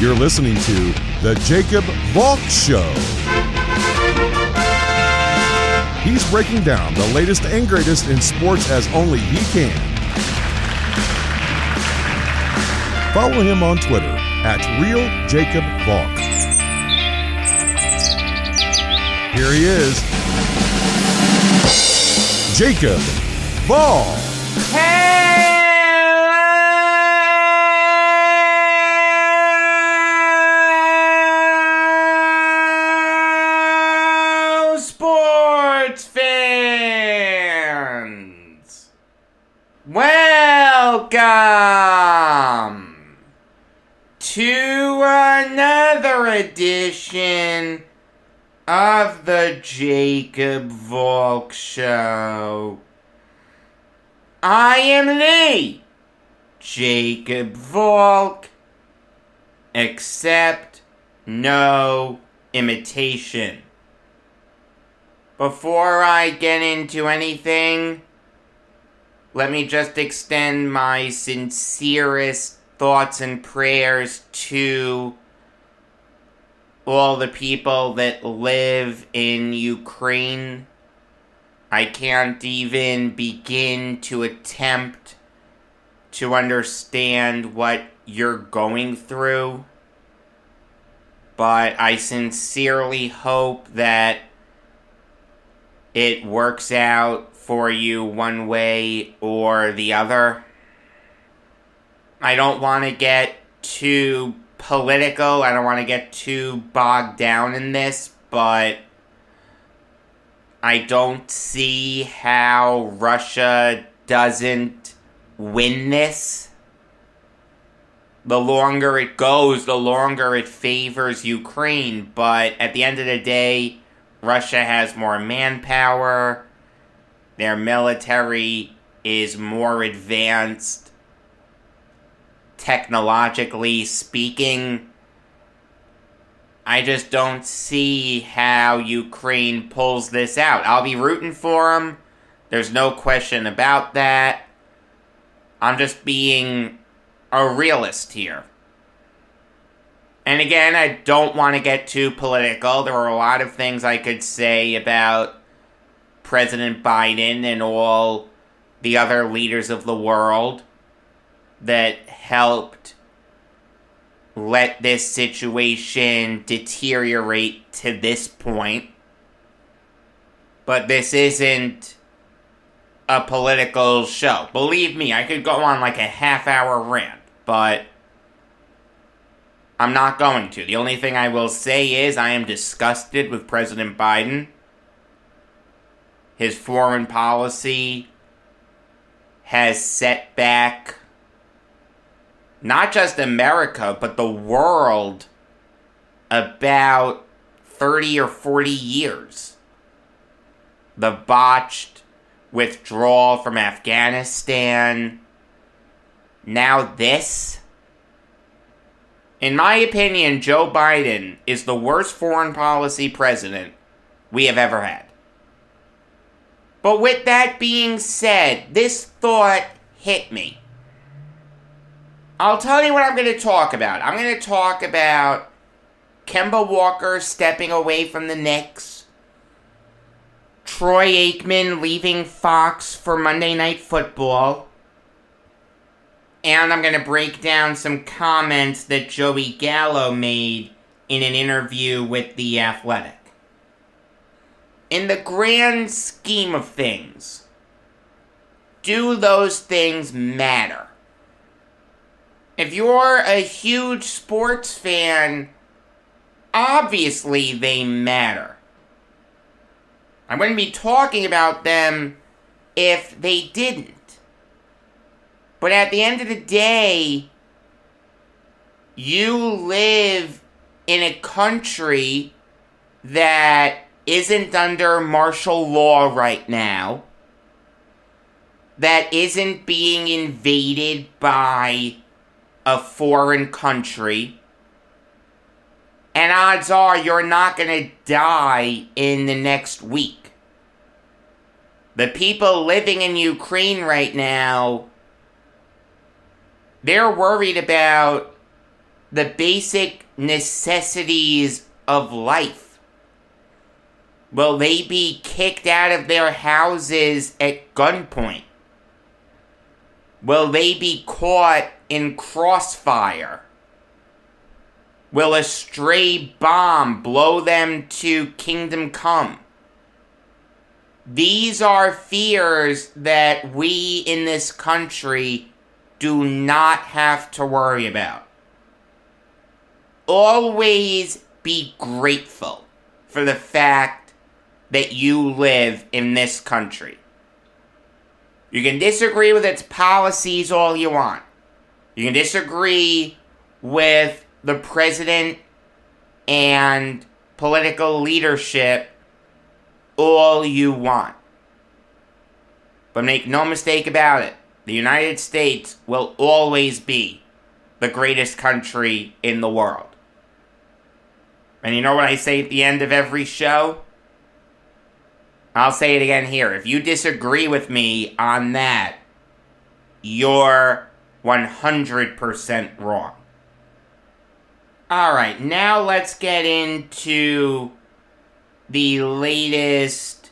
You're listening to The Jacob Valk Show. He's breaking down the latest and greatest in sports as only he can. Follow him on Twitter @RealJacobValk. Here he is, Jacob Valk. Hello, sports fans! Welcome to another edition of the Jacob Valk Show. I am the Jacob Valk, except no imitation. Before I get into anything, let me just extend my sincerest thoughts and prayers to all the people that live in Ukraine. I can't even begin to attempt to understand what you're going through, but I sincerely hope that it works out for you one way or the other. I don't want to get too political, I don't want to get too bogged down in this, but I don't see how Russia doesn't win this. The longer it goes, the longer it favors Ukraine, but at the end of the day, Russia has more manpower, their military is more advanced, technologically speaking. I just don't see how Ukraine pulls this out. I'll be rooting for them. There's no question about that. I'm just being a realist here. And again, I don't want to get too political. There are a lot of things I could say about President Biden and all the other leaders of the world that helped let this situation deteriorate to this point. But this isn't a political show. Believe me, I could go on like a half-hour rant, but I'm not going to. The only thing I will say is I am disgusted with President Biden. His foreign policy has set back not just America, but the world about 30 or 40 years. The botched withdrawal from Afghanistan. Now this. In my opinion, Joe Biden is the worst foreign policy president we have ever had. But with that being said, this thought hit me. I'll tell you what I'm going to talk about. I'm going to talk about Kemba Walker stepping away from the Knicks, Troy Aikman leaving Fox for Monday Night Football, and I'm going to break down some comments that Joey Gallo made in an interview with The Athletic. In the grand scheme of things, do those things matter? If you're a huge sports fan, obviously they matter. I wouldn't be talking about them if they didn't. But at the end of the day, you live in a country that isn't under martial law right now, that isn't being invaded by a foreign country, and odds are you're not going to die in the next week. The people living in Ukraine right now, they're worried about the basic necessities of life? Will they be kicked out of their houses at gunpoint? Will they be caught in crossfire? Will a stray bomb blow them to kingdom come? These are fears that we in this country do not have to worry about. Always be grateful for the fact that you live in this country. You can disagree with its policies all you want. You can disagree with the president and political leadership all you want. But make no mistake about it, the United States will always be the greatest country in the world. And you know what I say at the end of every show? I'll say it again here. If you disagree with me on that, you're 100% wrong. Alright, now let's get into the latest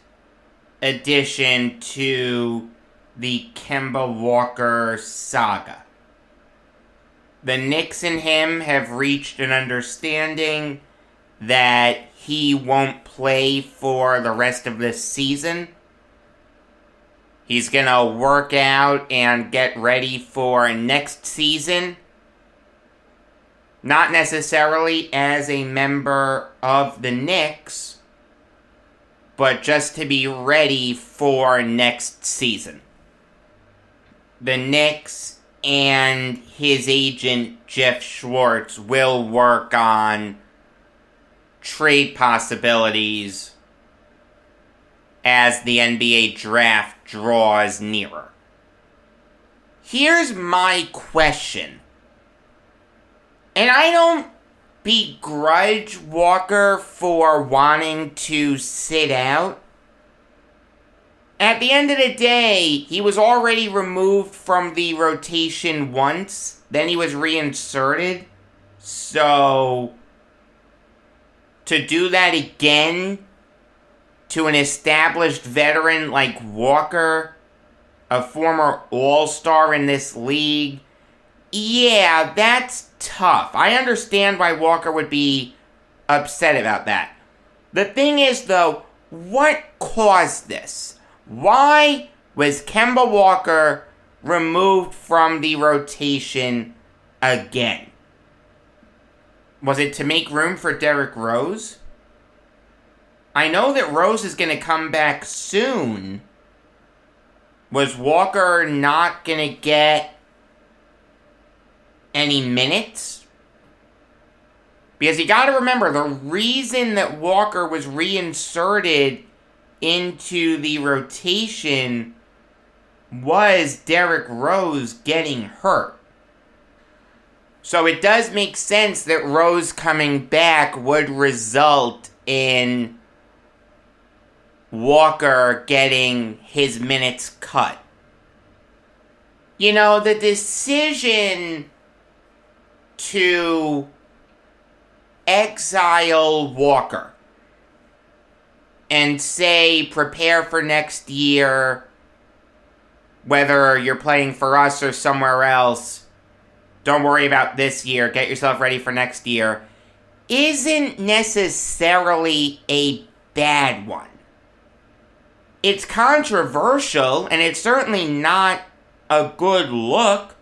addition to the Kemba Walker saga. The Knicks and him have reached an understanding that he won't play for the rest of this season. He's gonna work out and get ready for next season. Not necessarily as a member of the Knicks, but just to be ready for next season. The Knicks and his agent, Jeff Schwartz, will work on trade possibilities as the NBA draft draws nearer. Here's my question. And I don't begrudge Walker for wanting to sit out. At the end of the day, he was already removed from the rotation once. Then he was reinserted. So, to do that again to an established veteran like Walker, a former all-star in this league, yeah, that's tough. I understand why Walker would be upset about that. The thing is, though, what caused this? Why was Kemba Walker removed from the rotation again? Was it to make room for Derrick Rose? I know that Rose is going to come back soon. Was Walker not going to get any minutes? Because you gotta remember, the reason that Walker was reinserted into the rotation was Derrick Rose getting hurt. So it does make sense that Rose coming back would result in Walker getting his minutes cut. You know, the decision to exile Walker and say, prepare for next year, whether you're playing for us or somewhere else, don't worry about this year, get yourself ready for next year, isn't necessarily a bad one. It's controversial, and it's certainly not a good look,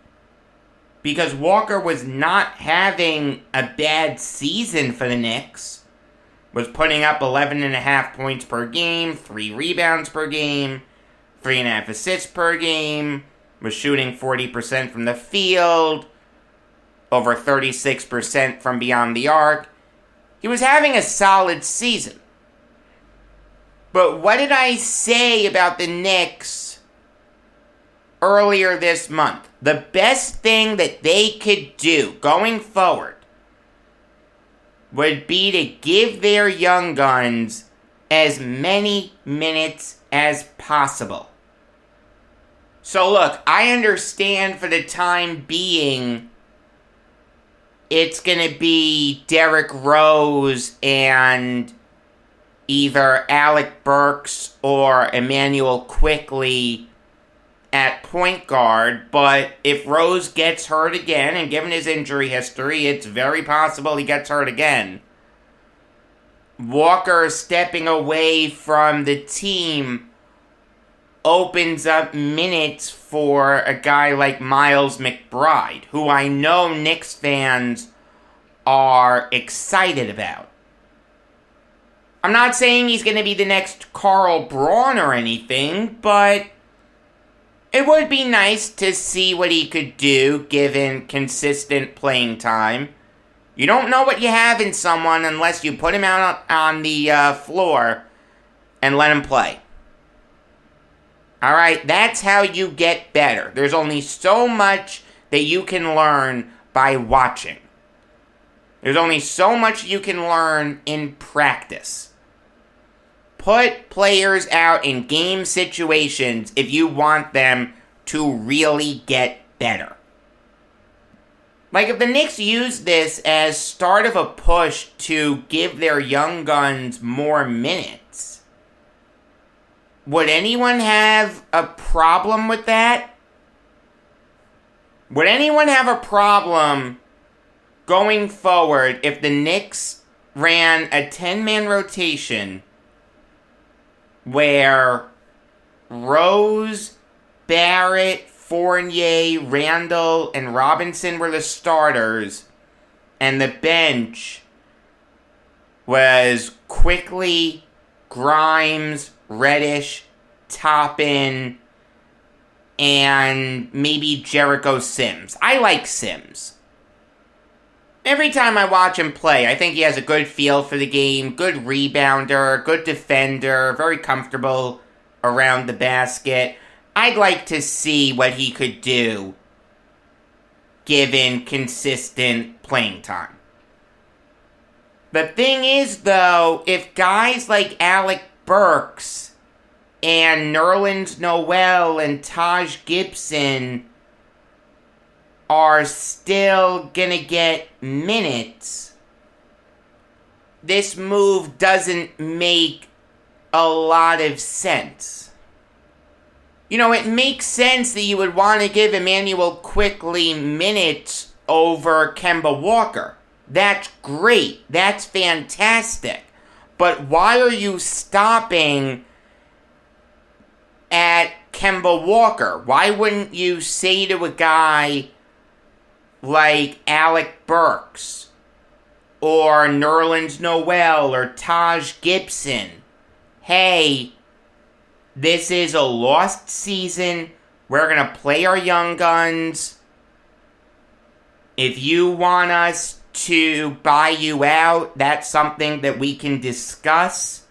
because Walker was not having a bad season for the Knicks. Was putting up 11.5 points per game, 3 rebounds per game, 3.5 assists per game, was shooting 40% from the field, over 36% from beyond the arc. He was having a solid season. But what did I say about the Knicks earlier this month? The best thing that they could do going forward would be to give their young guns as many minutes as possible. So look, I understand for the time being it's going to be Derrick Rose and either Alec Burks or Emmanuel Quickley at point guard, but if Rose gets hurt again, and given his injury history, it's very possible he gets hurt again, Walker stepping away from the team opens up minutes for a guy like Miles McBride, who I know Knicks fans are excited about. I'm not saying he's going to be the next Karl Braun or anything, but it would be nice to see what he could do given consistent playing time. You don't know what you have in someone unless you put him out on the floor and let him play. Alright, that's how you get better. There's only so much that you can learn by watching. There's only so much you can learn in practice. Put players out in game situations if you want them to really get better. Like, if the Knicks use this as start of a push to give their young guns more minutes, would anyone have a problem with that? Would anyone have a problem going forward if the Knicks ran a 10-man rotation where Rose, Barrett, Fournier, Randall, and Robinson were the starters, and the bench was Quickley, Grimes, Reddish, Toppin, and maybe Jericho Sims. I like Sims. Every time I watch him play, I think he has a good feel for the game, good rebounder, good defender, very comfortable around the basket. I'd like to see what he could do given consistent playing time. The thing is, though, if guys like Alec Burks and Nerlens Noel and Taj Gibson are still gonna get minutes, this move doesn't make a lot of sense. You know, it makes sense that you would want to give Emmanuel Quickley minutes over Kemba Walker. That's great. That's fantastic. But why are you stopping at Kemba Walker? Why wouldn't you say to a guy like Alec Burks or Nerlens Noel or Taj Gibson, hey, this is a lost season. We're going to play our young guns. If you want us to buy you out, that's something that we can discuss.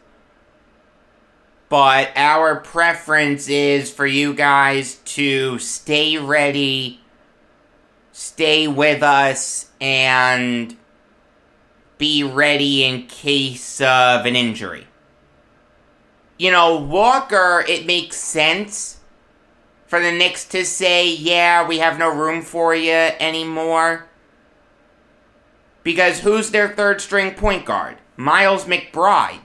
But our preference is for you guys to stay ready, stay with us, and be ready in case of an injury. You know, Walker, it makes sense for the Knicks to say, yeah, we have no room for you anymore. Because who's their third string point guard? Miles McBride.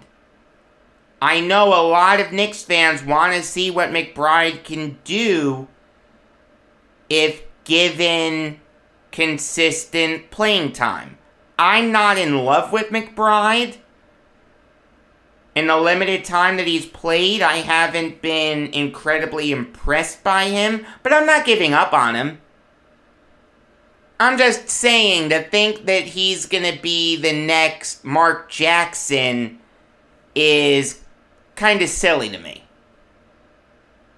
I know a lot of Knicks fans want to see what McBride can do if given consistent playing time. I'm not in love with McBride. In the limited time that he's played, I haven't been incredibly impressed by him, but I'm not giving up on him. I'm just saying, to think that he's gonna be the next Mark Jackson is kind of silly to me.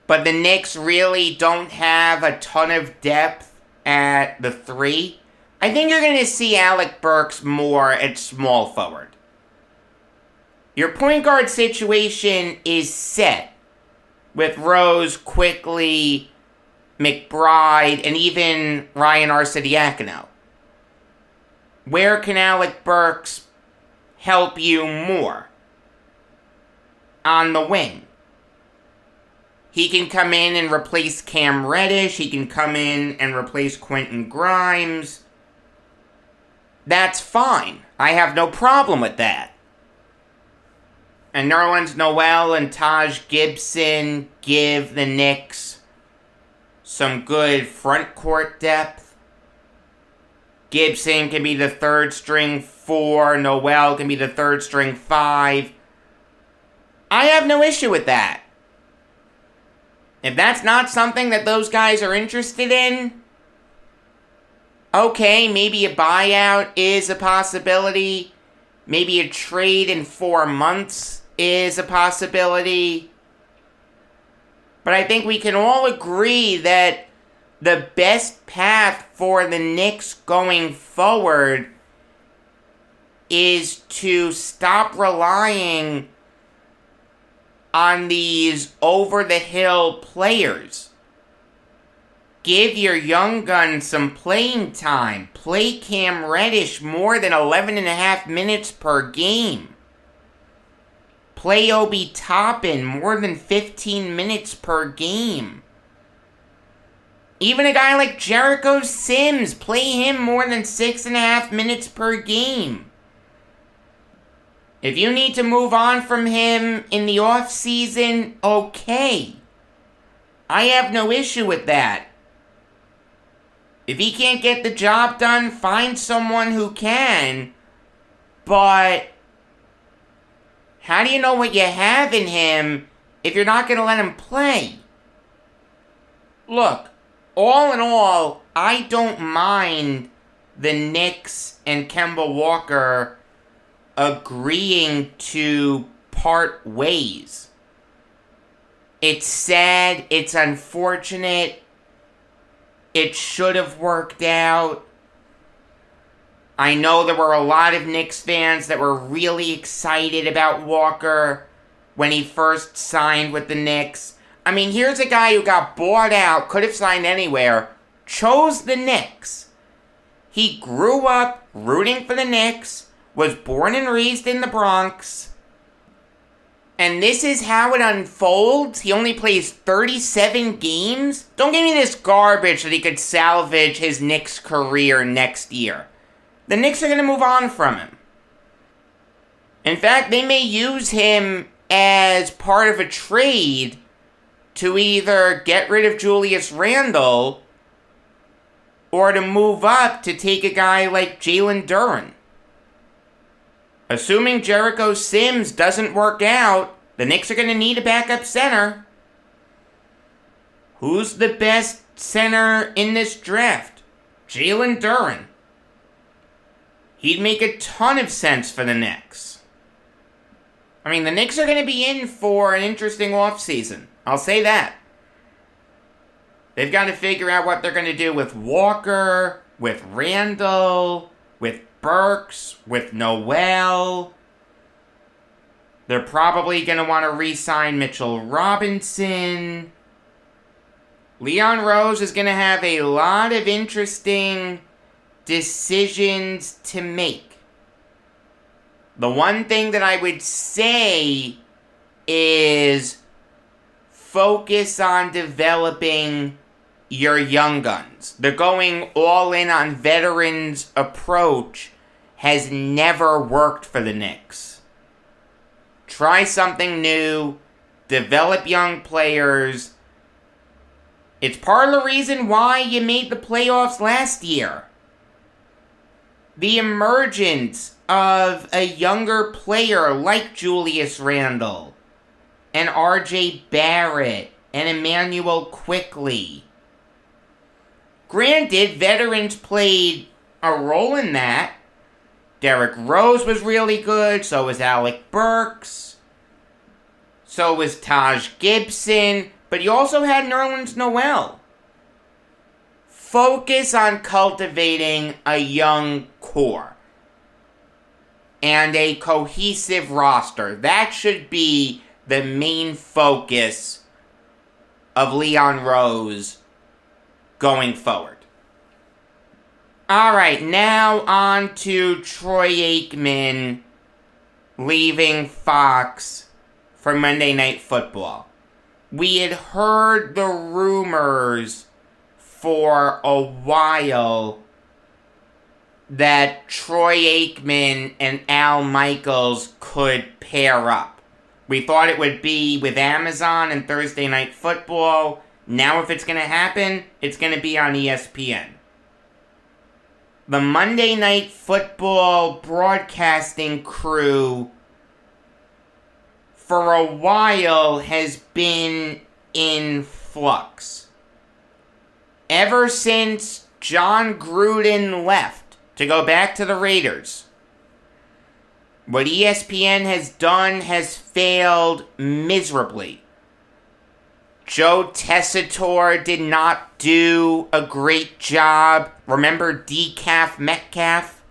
But the Knicks really don't have a ton of depth at the 3. I think you're gonna see Alec Burks more at small forward. Your point guard situation is set with Rose, Quickley, McBride, and even Ryan Arcidiacono. Where can Alec Burks help you more? On the wing. He can come in and replace Cam Reddish. He can come in and replace Quentin Grimes. that's fine. I have no problem with that. And Nerlens Noel and Taj Gibson give the Knicks some good front court depth. Gibson can be the third string 4. Noel can be the third string 5. I have no issue with that. If that's not something that those guys are interested in, okay, maybe a buyout is a possibility. Maybe a trade in 4 months is a possibility. But I think we can all agree that the best path for the Knicks going forward is to stop relying on these over-the-hill players. Give your young guns some playing time. Play Cam Reddish more than 11.5 minutes per game. Play Obi Toppin more than 15 minutes per game. Even a guy like Jericho Sims, play him more than 6.5 minutes per game. If you need to move on from him in the off-season, okay. I have no issue with that. If he can't get the job done, find someone who can. But how do you know what you have in him if you're not going to let him play? Look, all in all, I don't mind the Knicks and Kemba Walker agreeing to part ways. It's sad, it's unfortunate, it should have worked out. I know there were a lot of Knicks fans that were really excited about Walker when he first signed with the Knicks. I mean, here's a guy who got bought out, could have signed anywhere, chose the Knicks. He grew up rooting for the Knicks, was born and raised in the Bronx, and this is how it unfolds. He only plays 37 games? Don't give me this garbage that he could salvage his Knicks career next year. The Knicks are going to move on from him. In fact, they may use him as part of a trade to either get rid of Julius Randle or to move up to take a guy like Jalen Duren. Assuming Jericho Sims doesn't work out, the Knicks are going to need a backup center. Who's the best center in this draft? Jalen Duren. He'd make a ton of sense for the Knicks. I mean, the Knicks are going to be in for an interesting offseason. I'll say that. They've got to figure out what they're going to do with Walker, with Randall, with Burks, with Noel. They're probably going to want to re-sign Mitchell Robinson. Leon Rose is going to have a lot of interesting decisions to make. The one thing that I would say is focus on developing your young guns. The going all in on veterans approach has never worked for the Knicks. Try something new. Develop young players. It's part of the reason why you made the playoffs last year. The emergence of a younger player like Julius Randle and R.J. Barrett and Emmanuel Quickley. Granted, veterans played a role in that. Derrick Rose was really good, so was Alec Burks. So was Taj Gibson, but you also had Nerlens Noel. Focus on cultivating a young core and a cohesive roster. That should be the main focus of Leon Rose going forward. Alright, now on to Troy Aikman leaving Fox for Monday Night Football. We had heard the rumors for a while that Troy Aikman and Al Michaels could pair up. We thought it would be with Amazon and Thursday Night Football. Now if it's going to happen, it's going to be on ESPN. The Monday Night Football broadcasting crew for a while has been in flux. Ever since John Gruden left to go back to the Raiders, what ESPN has done has failed miserably. Joe Tessitore did not do a great job. Remember Decaf Metcalf?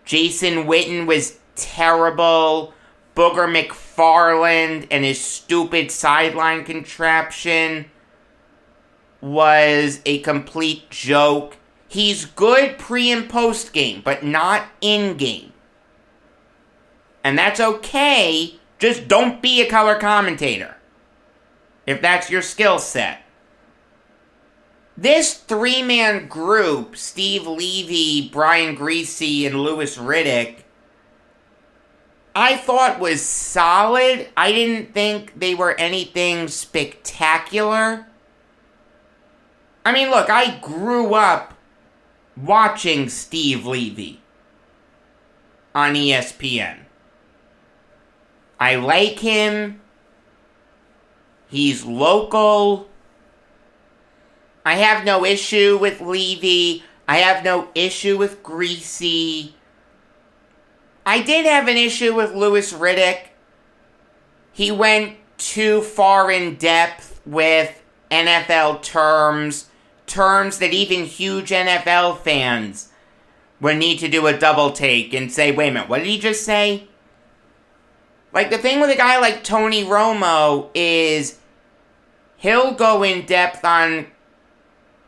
Jason Witten was terrible. Booger McFarland and his stupid sideline contraption was a complete joke. He's good pre- and post-game, but not in-game. And that's okay. Just don't be a color commentator, if that's your skill set. This three-man group, Steve Levy, Brian Griese, and Louis Riddick, I thought was solid. I didn't think they were anything spectacular. I mean, look, I grew up watching Steve Levy on ESPN. I like him. He's local. I have no issue with Levy. I have no issue with Griese. I did have an issue with Louis Riddick. He went too far in depth with NFL terms that even huge NFL fans would need to do a double take and say, wait a minute, what did he just say? Like, the thing with a guy like Tony Romo is he'll go in depth on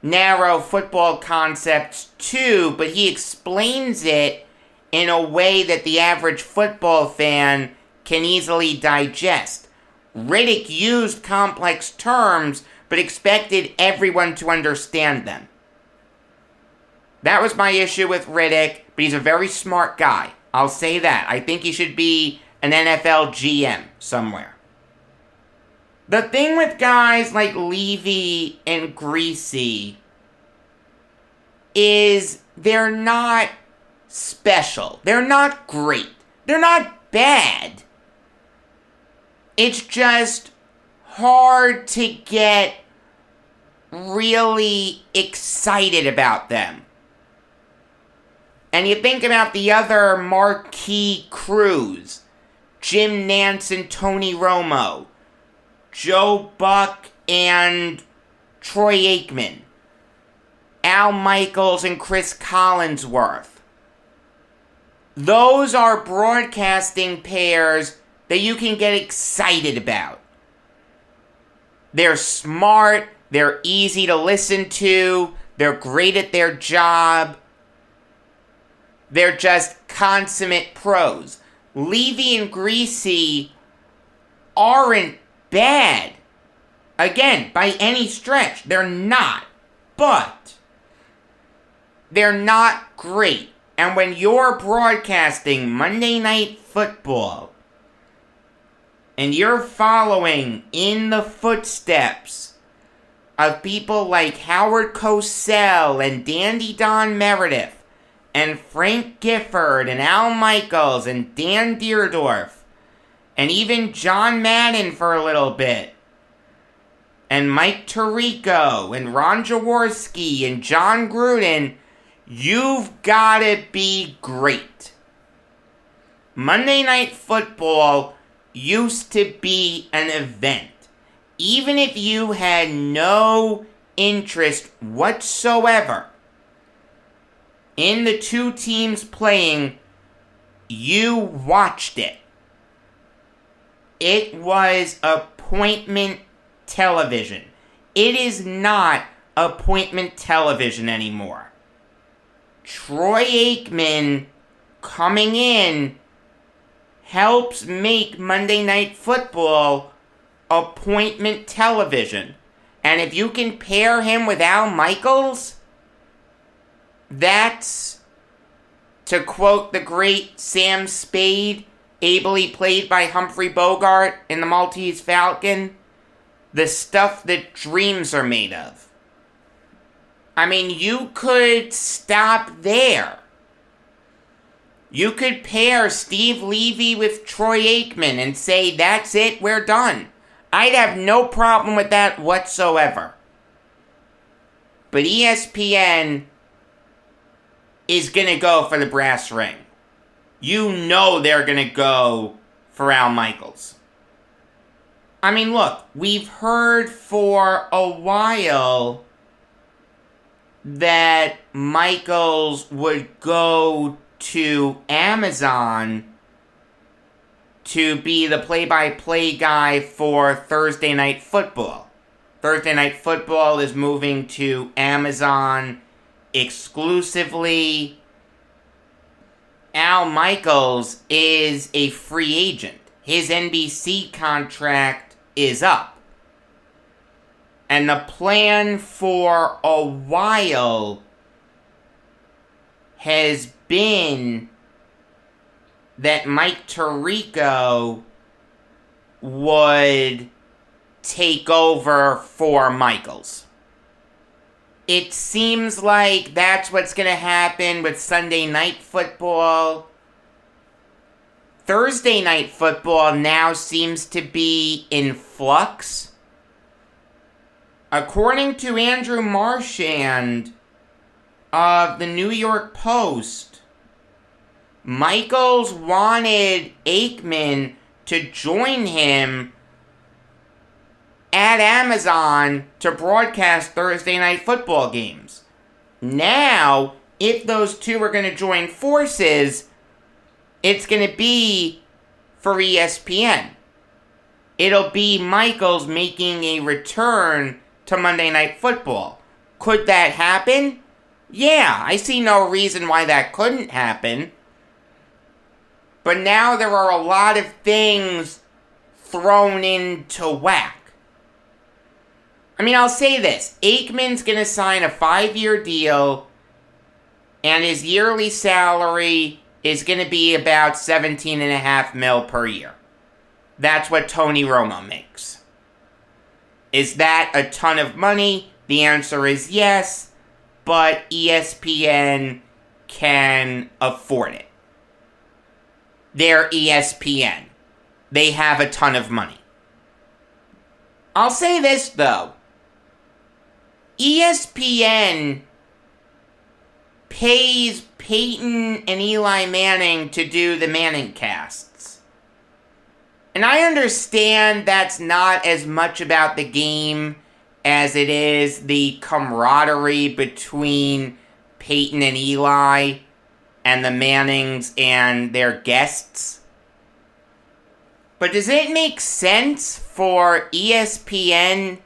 narrow football concepts too, but he explains it in a way that the average football fan can easily digest. Riddick used complex terms, but expected everyone to understand them. That was my issue with Riddick, but he's a very smart guy. I'll say that. I think he should be an NFL GM somewhere. The thing with guys like Levy and Griese is they're not special. They're not great. They're not bad. It's just hard to get really excited about them. And you think about the other marquee crews, Jim Nantz and Tony Romo, Joe Buck and Troy Aikman, Al Michaels and Chris Collinsworth. Those are broadcasting pairs that you can get excited about. They're smart, they're easy to listen to, they're great at their job. They're just consummate pros. Levy and Griese aren't bad. Again, by any stretch, they're not. But they're not great. And when you're broadcasting Monday Night Football and you're following in the footsteps of people like Howard Cosell and Dandy Don Meredith and Frank Gifford and Al Michaels and Dan Deerdorf and even John Madden for a little bit and Mike Tirico and Ron Jaworski and John Gruden, you've got to be great. Monday Night Football used to be an event. Even if you had no interest whatsoever in the two teams playing, you watched it. It was appointment television. It is not appointment television anymore. Troy Aikman coming in helps make Monday Night Football appointment television. And if you can pair him with Al Michaels, That's, to quote the great Sam Spade, ably played by Humphrey Bogart in The Maltese Falcon, the stuff that dreams are made of. I mean, you could stop there. You could pair Steve Levy with Troy Aikman and say, that's it, we're done. I'd have no problem with that whatsoever. But ESPN is going to go for the brass ring. You know they're going to go for Al Michaels. I mean, look, we've heard for a while that Michaels would go to Amazon to be the play-by-play guy for Thursday Night Football. Thursday Night Football is moving to Amazon exclusively. Al Michaels is a free agent. His NBC contract is up. And the plan for a while has been that Mike Tirico would take over for Michaels. It seems like that's what's going to happen with Sunday Night Football. Thursday Night Football now seems to be in flux. According to Andrew Marchand of the New York Post, Michaels wanted Aikman to join him at Amazon to broadcast Thursday Night Football games. Now, if those two are going to join forces, it's going to be for ESPN. It'll be Michaels making a return to Monday Night Football. Could that happen? Yeah, I see no reason why that couldn't happen. But now there are a lot of things thrown into whack. I mean, I'll say this. Aikman's going to sign a 5-year deal, and his yearly salary is going to be about $17.5 million per year. That's what Tony Romo makes. Is that a ton of money? The answer is yes, but ESPN can afford it. They're ESPN. They have a ton of money. I'll say this, though. ESPN pays Peyton and Eli Manning to do the Manning casts. And I understand that's not as much about the game as it is the camaraderie between Peyton and Eli and the Mannings and their guests. But does it make sense for ESPN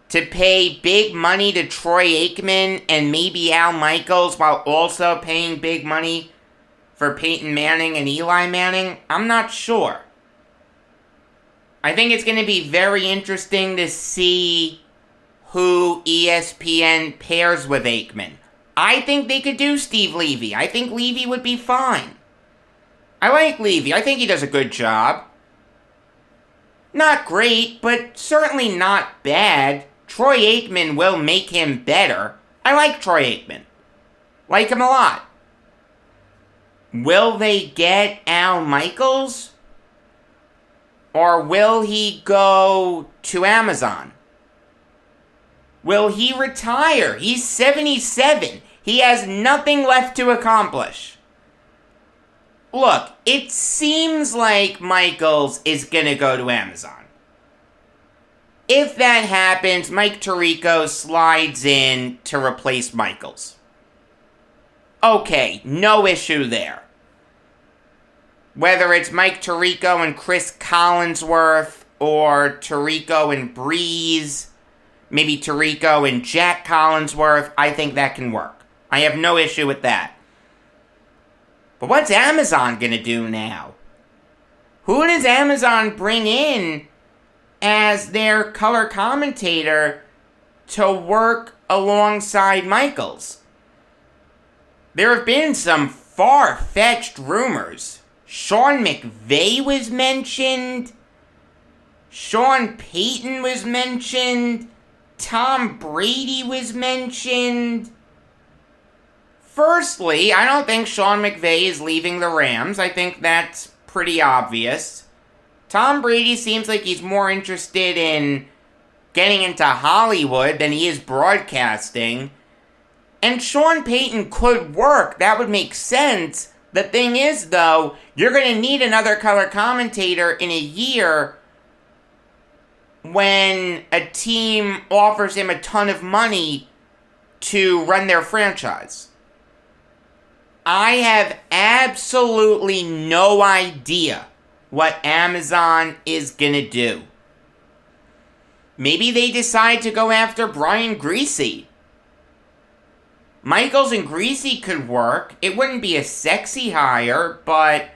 to pay big money to Troy Aikman and maybe Al Michaels while also paying big money for Peyton Manning and Eli Manning? I'm not sure. I think it's going to be very interesting to see who ESPN pairs with Aikman. I think they could do Steve Levy. I think Levy would be fine. I like Levy. I think he does a good job. Not great, but certainly not bad. Troy Aikman will make him better. I like Troy Aikman. Like him a lot. Will they get Al Michaels? Or will he go to Amazon? Will he retire? He's 77. He has nothing left to accomplish. Look, it seems like Michaels is gonna go to Amazon. If that happens, Mike Tirico slides in to replace Michaels. Okay, no issue there. Whether it's Mike Tirico and Chris Collinsworth, or Tirico and Breeze, maybe Tirico and Jack Collinsworth, I think that can work. I have no issue with that. But what's Amazon gonna do now? Who does Amazon bring in as their color commentator to work alongside Michaels? there have been some far-fetched rumors. Sean McVay was mentioned. Sean Payton was mentioned. Tom Brady was mentioned. Firstly, I don't think Sean McVay is leaving the Rams. I think that's pretty obvious. Tom Brady seems like he's more interested in getting into Hollywood than he is broadcasting. And Sean Payton could work. That would make sense. The thing is, though, you're going to need another color commentator in a year when a team offers him a ton of money to run their franchise. I have absolutely no idea what Amazon is going to do. Maybe they decide to go after Brian Griese. Michaels and Griese could work. It wouldn't be a sexy hire, but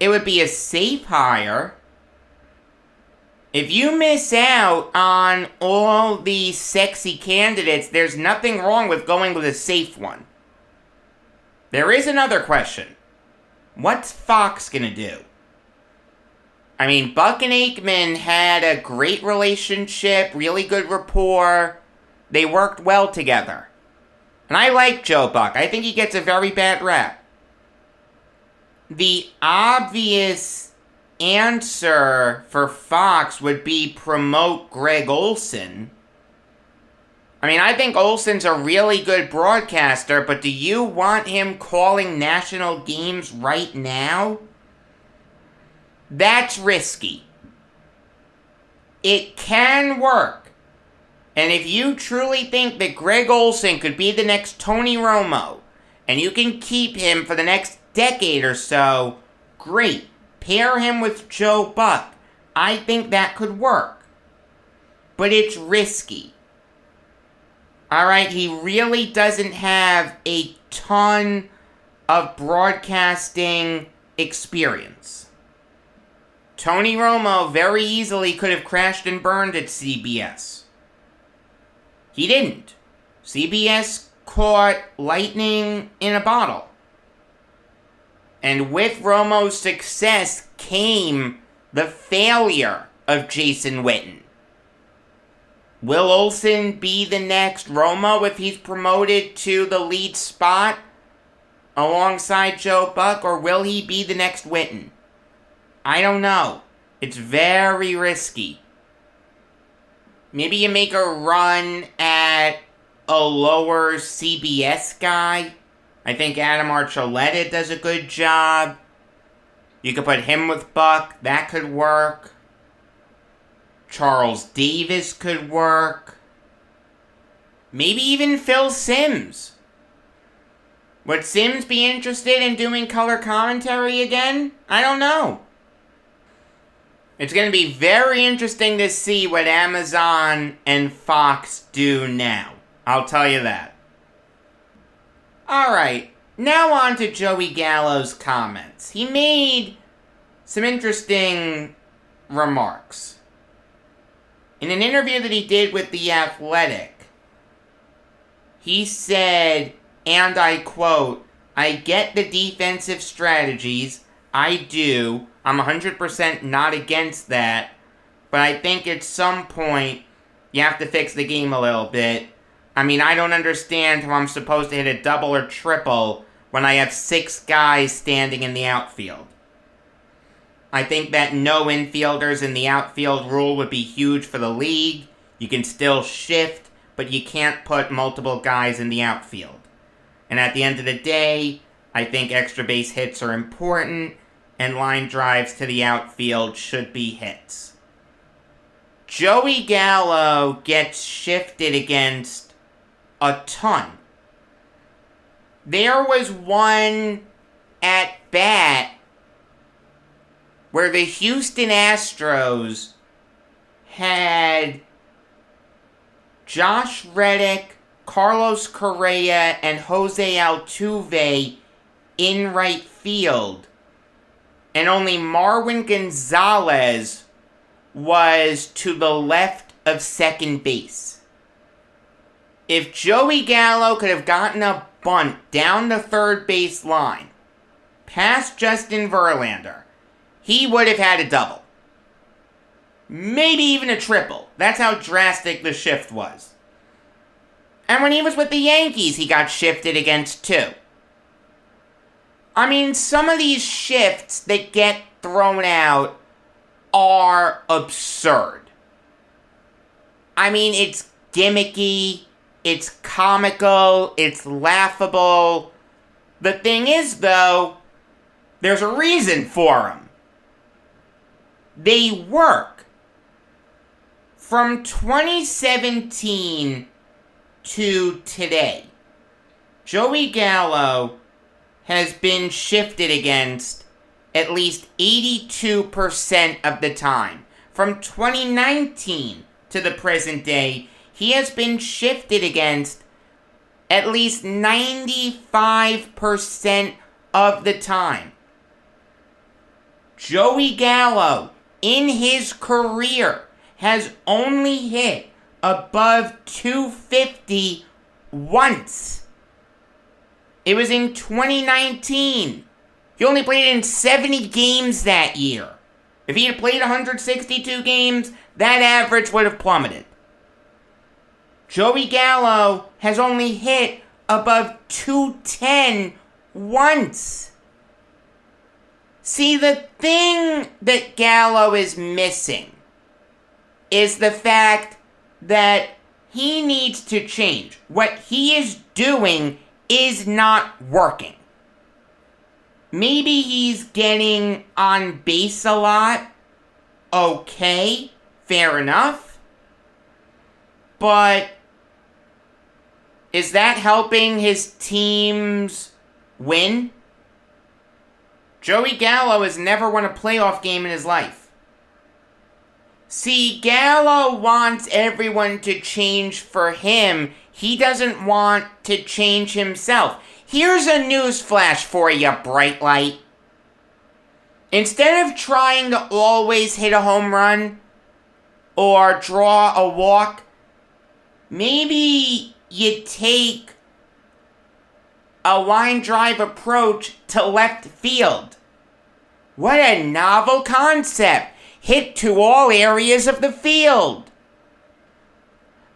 it would be a safe hire. If you miss out on all these sexy candidates, there's nothing wrong with going with a safe one. There is another question. What's Fox gonna do? I mean, Buck and Aikman had a great relationship, really good rapport. They worked well together. And I like Joe Buck. I think he gets a very bad rap. The obvious answer for Fox would be promote Greg Olsen. I mean, I think Olsen's a really good broadcaster, but do you want him calling national games right now? That's risky. It can work. And if you truly think that Greg Olsen could be the next Tony Romo, and you can keep him for the next decade or so, great. Pair him with Joe Buck. I think that could work. But it's risky. Alright, he really doesn't have a ton of broadcasting experience. Tony Romo very easily could have crashed and burned at CBS. He didn't. CBS caught lightning in a bottle. And with Romo's success came the failure of Jason Witten. Will Olsen be the next Romo if he's promoted to the lead spot alongside Joe Buck, or will he be the next Witten? I don't know. It's very risky. Maybe you make a run at a lower CBS guy. I think Adam Archuleta does a good job. You could put him with Buck. That could work. Charles Davis could work. Maybe even Phil Simms. Would Simms be interested in doing color commentary again? I don't know. It's going to be very interesting to see what Amazon and Fox do now. I'll tell you that. Alright, now on to Joey Gallo's comments. He made some interesting remarks. In an interview that he did with The Athletic, he said, and I quote, "I get the defensive strategies. I do. I'm 100% not against that. But I think at some point, you have to fix the game a little bit. I mean, I don't understand how I'm supposed to hit a double or triple when I have 6 guys standing in the outfield. I think that no infielders in the outfield rule would be huge for the league. You can still shift, but you can't put multiple guys in the outfield. And at the end of the day, I think extra base hits are important, and line drives to the outfield should be hits." Joey Gallo gets shifted against a ton. There was one at bat where the Houston Astros had Josh Reddick, Carlos Correa, and Jose Altuve in right field, and only Marwin Gonzalez was to the left of second base. If Joey Gallo could have gotten a bunt down the third base line, past Justin Verlander, he would have had a double. Maybe even a triple. That's how drastic the shift was. And when he was with the Yankees, he got shifted against too. I mean, some of these shifts that get thrown out are absurd. I mean, it's gimmicky, it's comical, it's laughable. The thing is, though, there's a reason for them. They work. From 2017 to today, Joey Gallo has been shifted against at least 82% of the time. From 2019 to the present day, he has been shifted against at least 95% of the time. Joey Gallo, in his career, has only hit above 250 once. It was in 2019. He only played in 70 games that year. If he had played 162 games, that average would have plummeted. Joey Gallo has only hit above 210 once. See, the thing that Gallo is missing is the fact that he needs to change. What he is doing is not working. Maybe he's getting on base a lot. Okay, fair enough. But is that helping his teams win? Joey Gallo has never won a playoff game in his life. See, Gallo wants everyone to change for him. He doesn't want to change himself. Here's a news flash for you, bright light. Instead of trying to always hit a home run or draw a walk, maybe you take a line drive approach to left field. What a novel concept. Hit to all areas of the field.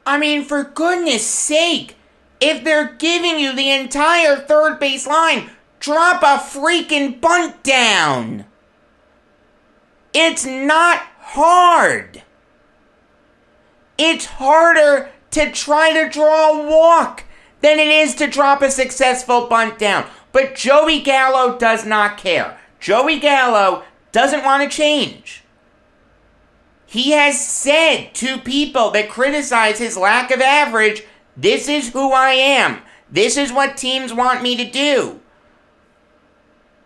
I mean, for goodness sake, if they're giving you the entire third base line, drop a freaking bunt down. It's not hard. It's harder to try to draw a walk than it is to drop a successful bunt down. But Joey Gallo does not care. Joey Gallo doesn't want to change. He has said to people that criticize his lack of average, this is who I am. This is what teams want me to do.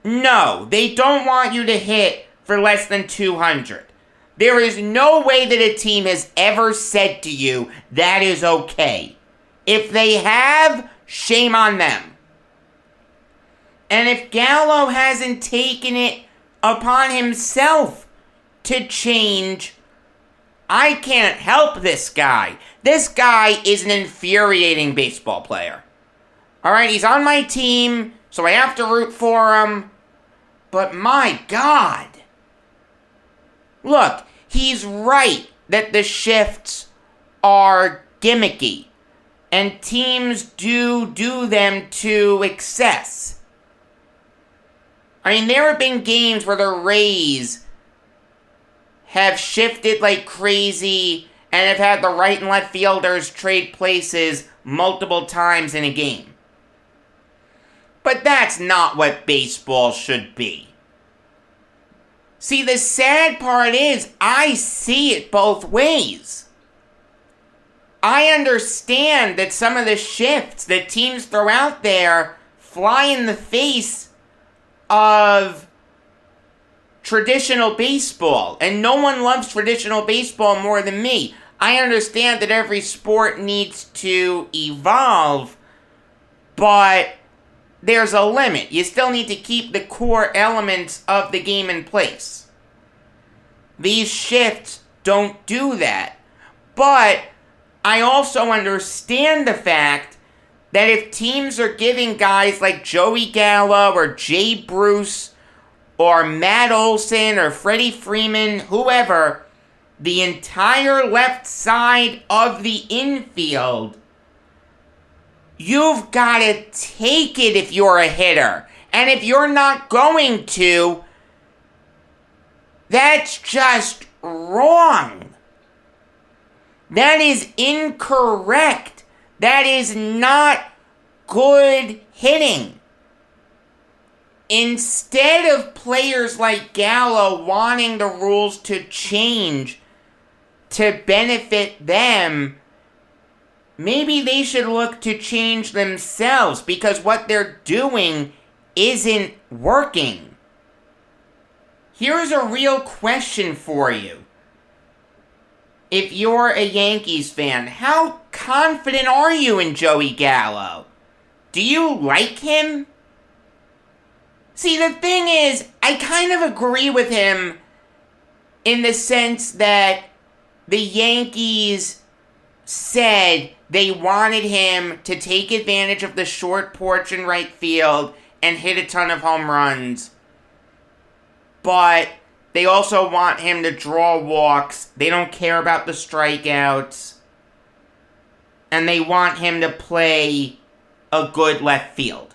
No, they don't want you to hit for less than 200. There is no way that a team has ever said to you that is okay. If they have, shame on them. And if Gallo hasn't taken it upon himself to change, I can't help this guy. This guy is an infuriating baseball player. Alright, he's on my team, so I have to root for him. But my God. Look, he's right that the shifts are gimmicky. And teams do them to excess. I mean, there have been games where the Rays have shifted like crazy and have had the right and left fielders trade places multiple times in a game. But that's not what baseball should be. See, the sad part is, I see it both ways. I understand that some of the shifts that teams throw out there fly in the face of traditional baseball, and no one loves traditional baseball more than me. I understand that every sport needs to evolve, but there's a limit. You still need to keep the core elements of the game in place. These shifts don't do that. But I also understand the fact that if teams are giving guys like Joey Gallo or Jay Bruce or Matt Olson or Freddie Freeman, whoever, the entire left side of the infield, you've got to take it if you're a hitter. And if you're not going to, that's just wrong. That is incorrect. That is not good hitting. Instead of players like Gallo wanting the rules to change to benefit them, maybe they should look to change themselves, because what they're doing isn't working. Here's a real question for you. If you're a Yankees fan, how confident are you in Joey Gallo? Do you like him? See, the thing is, I kind of agree with him in the sense that the Yankees said they wanted him to take advantage of the short porch in right field and hit a ton of home runs. But they also want him to draw walks. They don't care about the strikeouts. And they want him to play a good left field.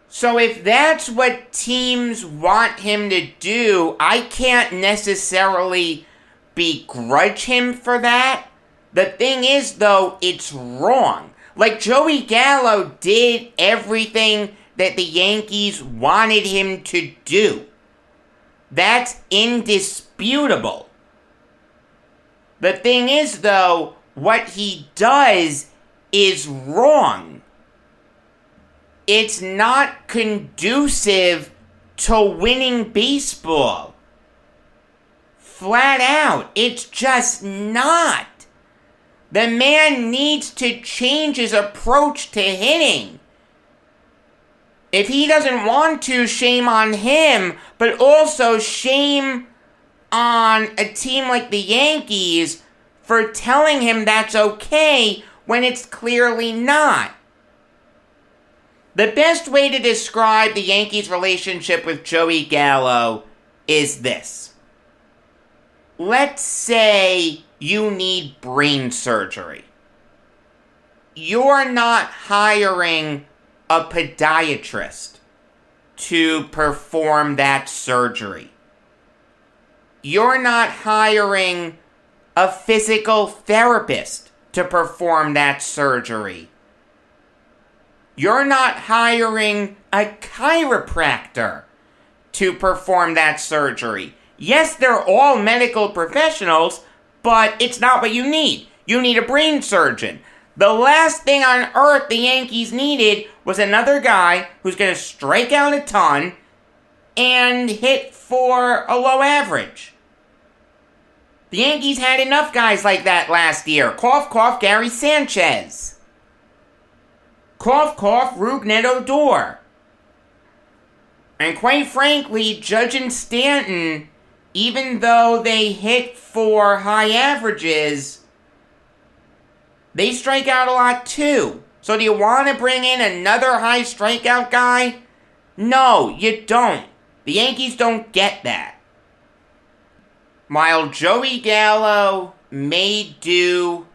So if that's what teams want him to do, I can't necessarily begrudge him for that. The thing is, though, it's wrong. Like, Joey Gallo did everything that the Yankees wanted him to do. That's indisputable. The thing is, though, what he does is wrong. It's not conducive to winning baseball. Flat out, it's just not. The man needs to change his approach to hitting. If he doesn't want to, shame on him, but also shame on a team like the Yankees for telling him that's okay when it's clearly not. The best way to describe the Yankees' relationship with Joey Gallo is this. Let's say you need brain surgery. You're not hiring a podiatrist to perform that surgery. You're not hiring a physical therapist to perform that surgery. You're not hiring a chiropractor to perform that surgery. Yes, they're all medical professionals, but it's not what you need. You need a brain surgeon. The last thing on earth the Yankees needed was another guy who's going to strike out a ton and hit for a low average. The Yankees had enough guys like that last year. Cough, cough, Gary Sanchez. Cough, cough, Rougned Odor. And quite frankly, Judge and Stanton, even though they hit for high averages, they strike out a lot too. So do you want to bring in another high strikeout guy? No, you don't. The Yankees don't get that. While Joey Gallo may do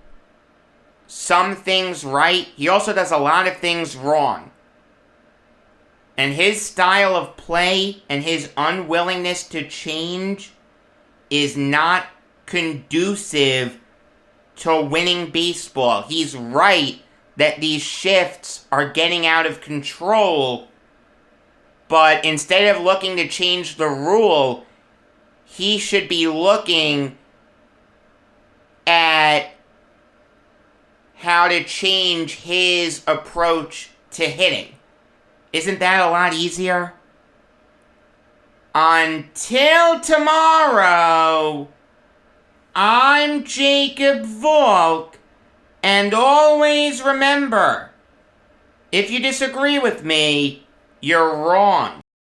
some things right, he also does a lot of things wrong. And his style of play and his unwillingness to change is not conducive to winning baseball. He's right that these shifts are getting out of control, but instead of looking to change the rule, he should be looking at how to change his approach to hitting. Isn't that a lot easier? Until tomorrow, I'm Jacob Valk, and always remember, if you disagree with me, you're wrong.